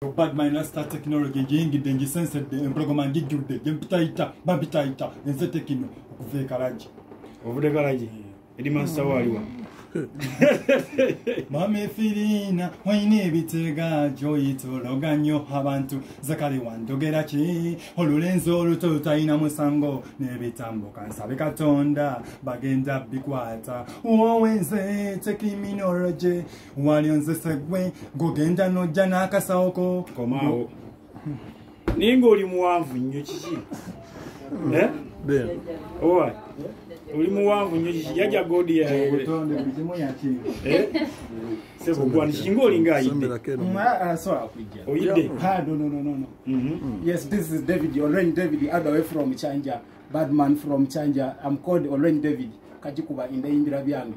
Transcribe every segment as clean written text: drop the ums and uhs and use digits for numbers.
Badman Rasta technology ngiyingide ngisensede emprogama ngijjude ngempitaita babitaita enze tekino okuva ekalaji ovude kalaji edi master waliwa mame filina waine bitega joyitologanyo abantu zakali wandogera ki olulenzo olutotaina musango nebitambo kansabe katonda bagenda bikwata wowenze terminology walionze segwe gogenda nojja n'akasaoko komao ningo oli muwanvu nnyo kiki owa oli muwanvu nnyo kiki yaja godi ya otonde bizimu yaki sebo gwani kingo oli ngayide so akujja oyide no. Yes, this is David, Orange David, all the way from Chanja, Badman from Chanja. I'm called Orange David. Kajikuba in the Indira Byangi.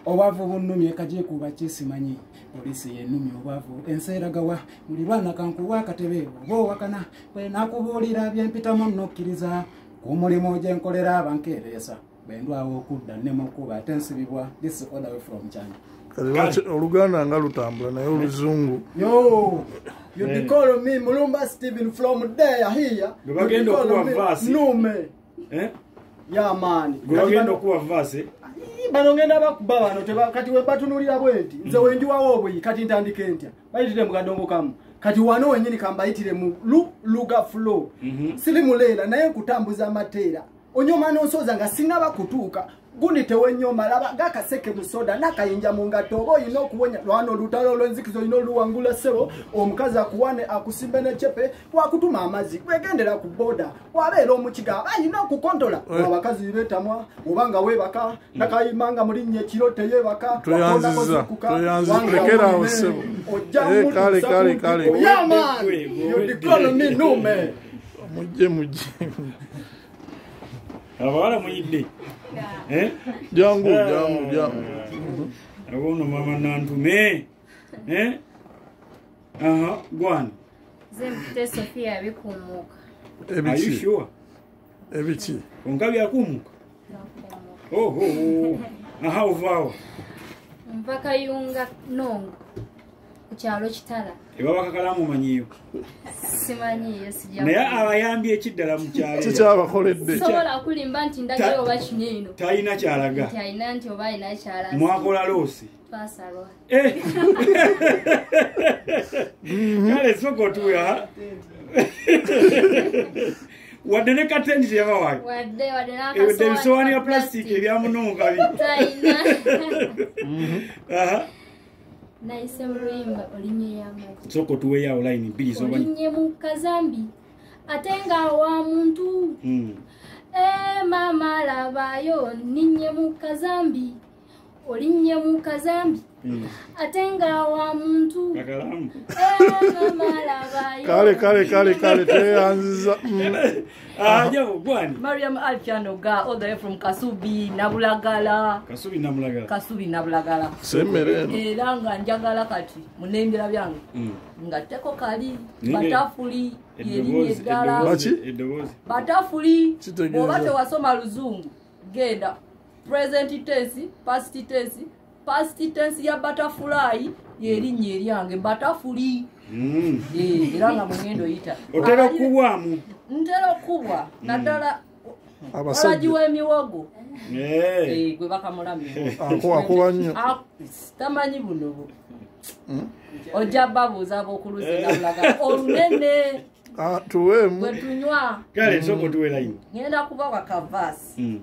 Owavu bunumye kajikuba chisimanyi. Polisi yenumi owavu enseragawa mulirwana kankuwa katebe bo wakana bwe nakubulira byempita munno kiriza kumulimo je nkolera abankeresa bendwawo okudda nemukuba tensibibwa. This is all the way from Chanja. Oluganda nga lutambula naye oluzungu. Yo, you call me Mulumba Steven from there here. Gogendo kuwa vasi. Nume. Yeah man. Gogendo kuwa vasi. Bano ngenda bakuba bano teba kati we batunulira bwenti. Nze wenjuwawo obwe kati ntandike ntya. Bayitire mu kadongo kamu. Kati wano wenyini kambayitire mu luga flow. Sili mulela naye kutambuza matera. Onyoma n'osoza nga singa bakutuuka. Gundi tewenyoma laba gakaseke musoda nakayinja mu ngato obo ino okuwonya lwano lutalo lwenzikizo ino luwangula sebo omukazi akuwane akusimbe n'echepe wakutuma amazi kwegendera ku boda wabeera omukiga bayina okukontola abakazi betamwa obanga webaka nakayimanga mulinnye kiro teyebaka tuyanzizekera awo sebo kale you call me nume mujje abawala muyidde jangu abono mama nantume gwana Zemte Sofia bikumuka are you sure ebiki ongabi akumuka aha uvawa mpaka yunga nongo kukyalo kitala ebaba kakalamu manyiyo simanyiyo sijja naye abayambi ekiddala mu kyalo kikyabakoledde sobola kulimba nti ndagayo oba kinino talina kyalaga talina nti oba alina kyalaga mwakola loosi twasalwa kale soko tuya wadde ne katendi teyabawayo wadde ebisowaani ya plastic ebyamunonga naise muluyimba olinye y'amagi soko tuweeyo line bbiri zomanyi olinye mu kazambi ate nga wa muntu mama labayo ninye mu kazambi olinye mu kazambi ate nga wa muntu kakalamu mama labayo kale teyanziza jabo gwani Mariam Alchanoga all the way from Kasubi Nabulagala semere era nga njagala kati munembera byange nga teko kali batafuli yerinye eddala batafuli oba tewasoma luzungu genda present tense past tense ya butterfly yerinye eryange batafuli era nga mugendo yita otera kubwamu ntero kubwa nadala abasaji w'emiwogo gwe bakamulami akuba nnyo tamanyi buno ojja babuuza ab'okuluzi nabulaga olunene tuweemu bwe tunywa kale soko tuwe line ngenda kubawa kavaasi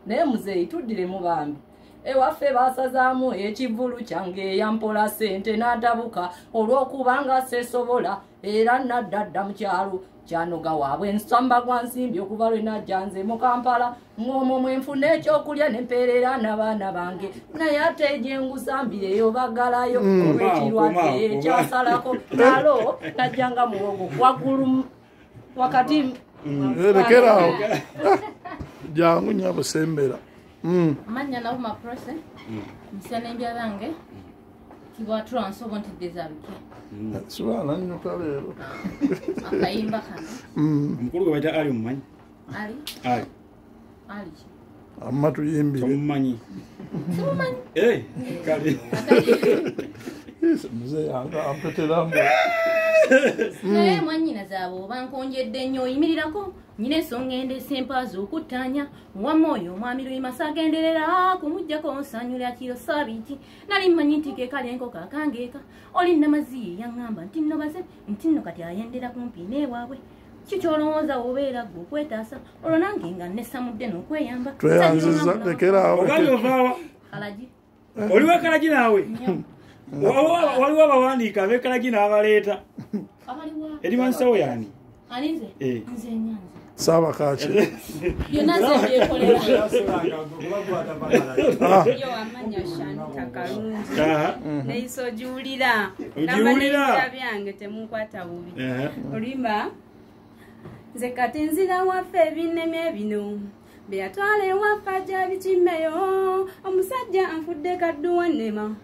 naye muzeeyi tuddiremu bambi ewaffe basazaamu ekivulu kyange yampola ssente n'adabuka olw'okubanga sesobola era naddadda mu kyalo kyanoga waabwe ensamba gwa nsimbi okuva lwe najja nze mu Kampala ng'omwo mwe nfuna ekyokulya ne mpeerera n'abaana bange naye ate gye ngusambire bagalayo olw'ekirwadde ekyasalako nalo najjanga muwogo waggulu wakati lekerawo jangu nyabo sembera manya nawo maprose msenembya bange kiwa transo wanted dezaruke subana nnyo kaleero akayimba kana mukulu gwe bayita ali mumanyi ali amma tuyimbire mumanyi kale Mzee yanga ampeteramu. naye mwanyina zaabwe oba nkonjedde nnyo oyimirirako nyina ensonga endese empaazi okuttanya wamwoyo omwami Luyimasa agenderera kumuggyako nsanyula kiro sabiti nali mmanyi nti keekali enkoko akangeeka oli namaziye yaŋŋamba nti nno baze nti nno kati ayendera kumpi n'ewaabwe kikyolowooza obeera gwe okwetaasa olwo nange nga nessamudde n'okweyamba Tweyanziza lekeraawo. ogambe ovaawa kalagi oliwo ekalagi naawe waliwo abawandiika ab'ekalagi n'abaleeta abaliwa erimu nsawo yani aninze nze nyanza Saba kachi. byonna nze byekolera yo amanya Shanta Kalungi neiso juulira Ojiwulira? byange temukwata bubi oluyimba nze kati nzira waffe ebinneme bino beyatwala ewaffe ajja bikimeyo omusajja anfudde kadduwa nnema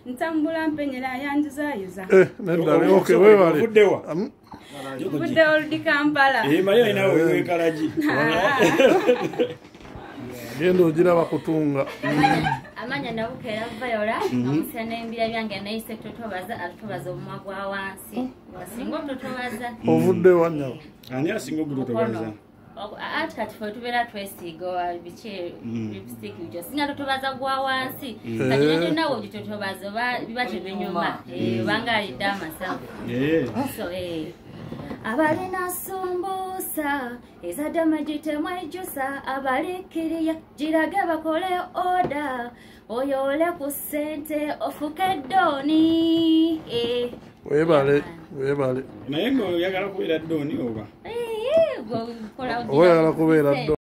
ntambula mpenyera yanjuzayuza Nedda okay wewale. Vuddewa budde oludi Kampala mali alinawe wekalagi Genda ogiraba kutunga. amanya nabukeera Viola omusana embira byange nayise totobaza atutobaza omumwa gwa wansi wasinga ototobaza Ovudde wannyawo. ani asinga obutotobaza ati kati fe tubeera twesiiga biki lipstick byo singa totobaza gwa wansi kati nete nawe ogitotobaza oba biba tebinyuma obanga alidde amasavu so abalina sumbuusa ezaddama gitemwejjusa abalikkiriya girage bakole oda oyole ku ssente ofuke eddooni Webale. naye ng'oyagala kubeera ddooni oba gwe kola Oyagala kubeera ddo.